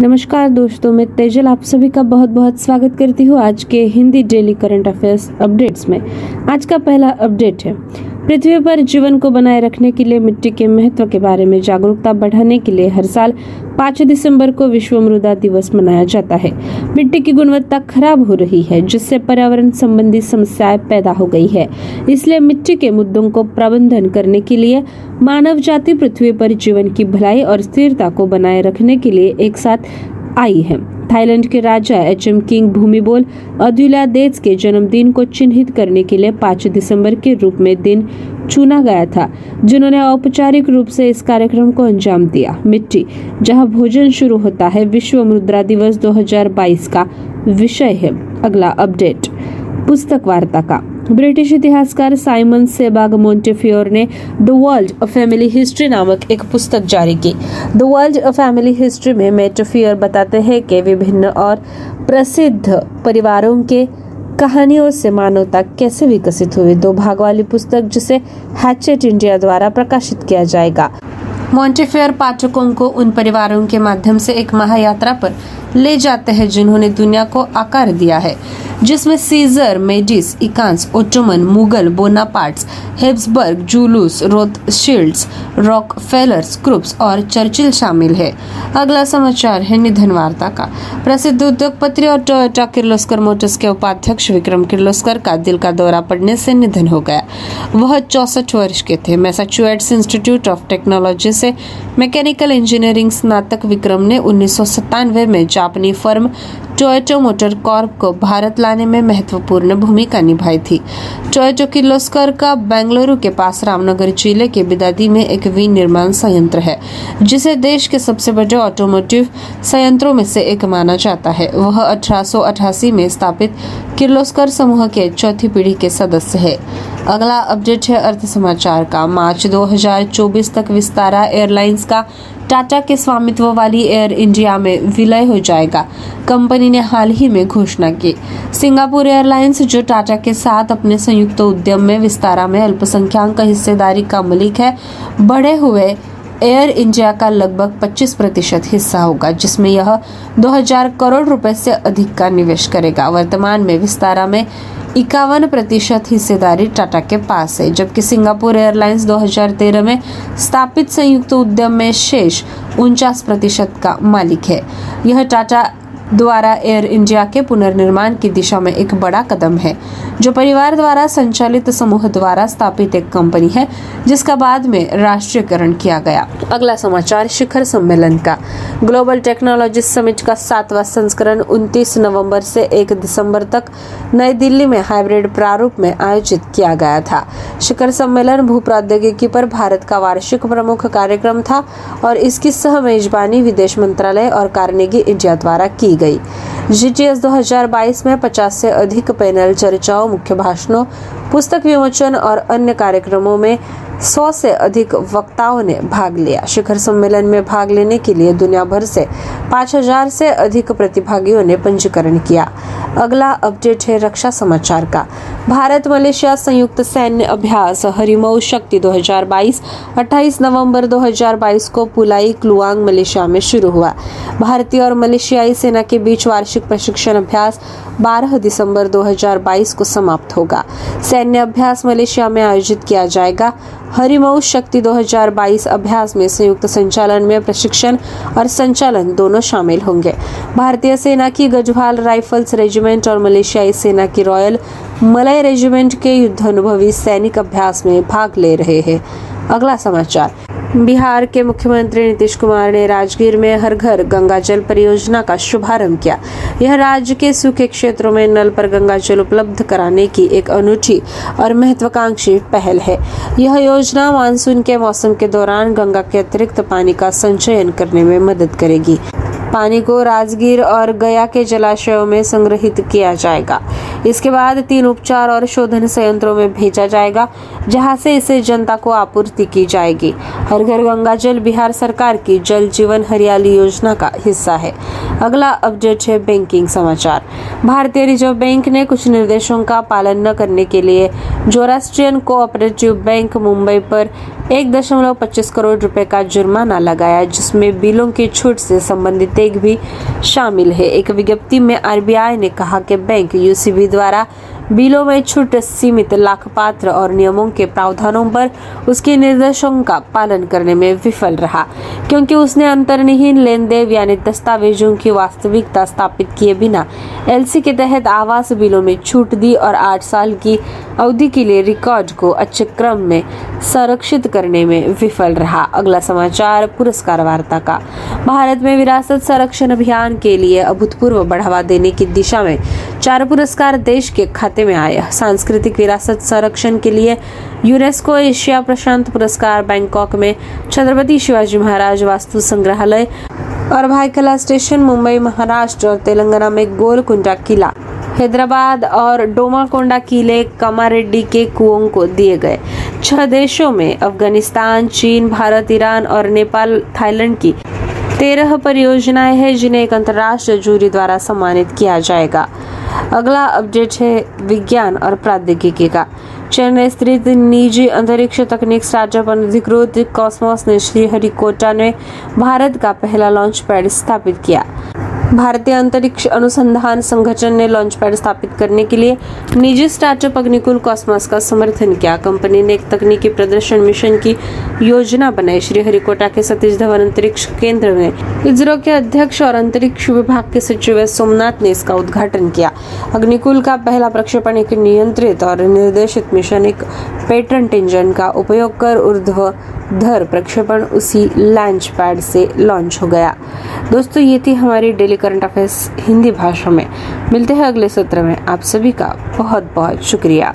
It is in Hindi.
नमस्कार दोस्तों, मैं तेजल आप सभी का बहुत बहुत स्वागत करती हूँ आज के Hindi daily current affairs updates में। आज का पहला अपडेट है, पृथ्वी पर जीवन को बनाए रखने के लिए मिट्टी के महत्व के बारे में जागरूकता बढ़ाने के लिए हर साल 5 दिसंबर को विश्व मृदा दिवस मनाया जाता है। मिट्टी की गुणवत्ता खराब हो रही है, जिससे पर्यावरण संबंधी समस्याएं पैदा हो गई है। इसलिए मिट्टी के मुद्दों को प्रबंधन करने के लिए मानव जाति पृथ्वी पर जीवन की भलाई और स्थिरता को बनाए रखने के लिए एक साथ आई है। थाईलैंड के राजा एचएम किंग भूमिबोल अदुल्यादेज के जन्मदिन को चिन्हित करने के लिए 5 दिसंबर के रूप में दिन चुना गया था, जिन्होंने औपचारिक रूप से इस कार्यक्रम को अंजाम दिया। मिट्टी जहां भोजन शुरू होता है, विश्व मृदा दिवस 2022 का विषय है। अगला अपडेट पुस्तक वार्ता का। ब्रिटिश इतिहासकार साइमन सेबाग मोंटेफियोर ने the world a family history नामक एक पुस्तक जारी की। The world a family history में मोंटेफियोर बताते हैं कि विभिन्न और प्रसिद्ध परिवारों के कहानियों से मानवता कैसे विकसित हुई। 2 भाग वाली पुस्तक, जिसे हैचेट इंडिया द्वारा प्रकाशित किया जाएगा। मोंटेफियोर पाठकों को उन परिवारों के माध्यम से एक महायात्रा पर ले जाते हैं जिन्होंने दुनिया को आकार दिया है, जिसमें सीजर, मेडिस, इकांस, ओटोमन, मुगल, बोनापार्ट्स, हेब्सबर्ग, जूलूस, रोथशिल्ड्स, रॉकफेलर्स, क्रुप्स और चर्चिल शामिल है। अगला समाचार है निधन वार्ता का। प्रसिद्ध उद्योगपति और टोयोटा किर्लोस्कर मोटर्स के उपाध्यक्ष विक्रम किर्लोस्कर का दिल का दौरा पड़ने से निधन हो गया। वह 64 वर्ष के थे। मैसाचुसेट्स इंस्टीट्यूट ऑफ टेक्नोलॉजी से मैकेनिकल इंजीनियरिंग स्नातक विक्रम ने 1997 में जापानी फर्म टोयोटा मोटर कॉर्प को भारत लाने में महत्वपूर्ण भूमिका निभाई थी। टोयोटा किर्लोस्कर का बेंगलुरु के पास रामनगर जिले के बिदादी में एक विनिर्माण संयंत्र है, जिसे देश के सबसे बड़े ऑटोमोटिव संयंत्रों में से एक माना जाता है। वह 1888 में स्थापित किर्लोस्कर समूह के चौथी पीढ़ी के सदस्य है। अगला अपडेट है अर्थ समाचार का। मार्च 2024 तक विस्तारा एयरलाइंस का टाटा के स्वामित्व वाली एयर इंडिया में विलय हो जाएगा, कंपनी ने हाल ही में घोषणा की। सिंगापुर एयरलाइंस, जो टाटा के साथ अपने संयुक्त उद्यम में विस्तारा में अल्पसंख्यक हिस्सेदारी का मालिक है, बढ़े हुए एयर इंडिया का लगभग 25% हिस्सा होगा, जिसमें यह 2000 करोड़ रुपए से अधिक का निवेश करेगा। वर्तमान में विस्तारा में 51% हिस्सेदारी टाटा के पास है, जबकि सिंगापुर एयरलाइंस 2013 में स्थापित संयुक्त उद्यम में शेष 49% का मालिक है। यह टाटा द्वारा एयर इंडिया के पुनर्निर्माण की दिशा में एक बड़ा कदम है, जो परिवार द्वारा संचालित समूह द्वारा स्थापित एक कंपनी है, जिसका बाद में राष्ट्रीयकरण किया गया। अगला समाचार शिखर सम्मेलन का। ग्लोबल टेक्नोलॉजी समिट का 7वां संस्करण 29 नवंबर से 1 दिसंबर तक नई दिल्ली में हाइब्रिड प्रारूप में आयोजित किया गया था। शिखर सम्मेलन भू प्रौद्योगिकी पर भारत का वार्षिक प्रमुख कार्यक्रम था और इसकी सह मेजबानी विदेश मंत्रालय और कार्नेगी इंडिया द्वारा की गई। GTS 2022 में 50 से अधिक पैनल चर्चाओं, मुख्य भाषणों, पुस्तक विमोचन और अन्य कार्यक्रमों में 100 से अधिक वक्ताओं ने भाग लिया। शिखर सम्मेलन में भाग लेने के लिए दुनिया भर से 5000 से अधिक प्रतिभागियों ने पंजीकरण किया। अगला अपडेट है रक्षा समाचार का। भारत मलेशिया संयुक्त सैन्य अभ्यास हरिमऊ शक्ति 2022 28 नवंबर 2022 को पुलाई क्लुआंग मलेशिया में शुरू हुआ। भारतीय और मलेशियाई सेना के बीच वार्षिक प्रशिक्षण अभ्यास 12 दिसंबर 2022 को समाप्त होगा। सैन्य अभ्यास मलेशिया में आयोजित किया जाएगा। हरिमऊ शक्ति 2022 अभ्यास में संयुक्त संचालन में प्रशिक्षण और संचालन दोनों शामिल होंगे। भारतीय सेना की गढ़वाल राइफल्स रेजिमेंट और मलेशियाई सेना की रॉयल मलय रेजिमेंट के युद्धानुभवी सैनिक अभ्यास में भाग ले रहे हैं। अगला समाचार। बिहार के मुख्यमंत्री नीतीश कुमार ने राजगीर में हर घर गंगा जल परियोजना का शुभारंभ किया। यह राज्य के सूखे क्षेत्रों में नल पर गंगा जल उपलब्ध कराने की एक अनूठी और महत्वाकांक्षी पहल है। यह योजना मानसून के मौसम के दौरान गंगा के अतिरिक्त पानी का संचयन करने में मदद करेगी। पानी को राजगीर और गया के जलाशयों में संग्रहित किया जाएगा। इसके बाद 3 उपचार और शोधन संयंत्रों में भेजा जाएगा, जहां से इसे जनता को आपूर्ति की जाएगी। हर घर गंगा जल बिहार सरकार की जल जीवन हरियाली योजना का हिस्सा है। अगला अपडेट है बैंकिंग समाचार। भारतीय रिजर्व बैंक ने कुछ निर्देशों का पालन न करने के लिए ज़ोरास्ट्रियन कोऑपरेटिव बैंक मुंबई पर 1.25 करोड़ रुपए का जुर्माना लगाया, जिसमें बिलों की छूट से संबंधित एक भी शामिल है। एक विज्ञप्ति में आरबीआई ने कहा कि बैंक यूसीबी द्वारा बिलों में छूट सीमित लाभपात्र और नियमों के प्रावधानों पर उसके निर्देशों का पालन करने में विफल रहा, क्योंकि उसने अंतर्निहित लेन-देन यानी दस्तावेजों की वास्तविकता स्थापित किए बिना एलसी के तहत आवास बिलों में छूट दी और 8 साल की अवधि के लिए रिकॉर्ड को अच्छे क्रम में संरक्षित करने में विफल रहा। अगला समाचार पुरस्कार वार्ता का। भारत में विरासत संरक्षण अभियान के लिए अभूतपूर्व बढ़ावा देने की दिशा में 4 पुरस्कार देश के खाते में आए। सांस्कृतिक विरासत संरक्षण के लिए यूनेस्को एशिया प्रशांत पुरस्कार बैंकॉक में छत्रपति शिवाजी महाराज वास्तु संग्रहालय और भायखला स्टेशन मुंबई महाराष्ट्र और तेलंगाना में गोलकुंडा किला, हैदराबाद और डोमाकोंडा किले कामारेड्डी के कुओं को दिए गए। 6 देशों में अफगानिस्तान, चीन, भारत, ईरान और नेपाल, थाईलैंड की 13 परियोजनाएं हैं जिन्हें एक अंतर्राष्ट्रीय जूरी द्वारा सम्मानित किया जाएगा। अगला अपडेट है विज्ञान और प्रौद्योगिकी का। चेन्नई स्थित निजी अंतरिक्ष तकनीक स्टार्टअप अनधिकृत कॉस्मोस ने श्रीहरिकोटा में भारत का पहला लॉन्च पैड स्थापित किया। भारतीय अंतरिक्ष अनुसंधान संगठन ने लॉन्च पैड स्थापित करने के लिए निजी स्टार्टअप अग्निकुल कॉस्मोस का समर्थन किया। कंपनी ने एक तकनीकी प्रदर्शन मिशन की योजना बनाई। श्रीहरिकोटा के सतीश धवन अंतरिक्ष केंद्र में इसरो के अध्यक्ष और अंतरिक्ष विभाग के सचिव सोमनाथ ने इसका उद्घाटन किया। अग्निकुल का पहला प्रक्षेपण एक नियंत्रित और निर्देशित मिशन, एक पेटेंट इंजन का उपयोग कर ऊर्ध्वाधर प्रक्षेपण उसी लॉन्च पैड से लॉन्च हो गया। दोस्तों, ये थी हमारी डेली करंट अफेयर्स हिंदी भाषा में। मिलते हैं अगले सत्र में। आप सभी का बहुत बहुत शुक्रिया।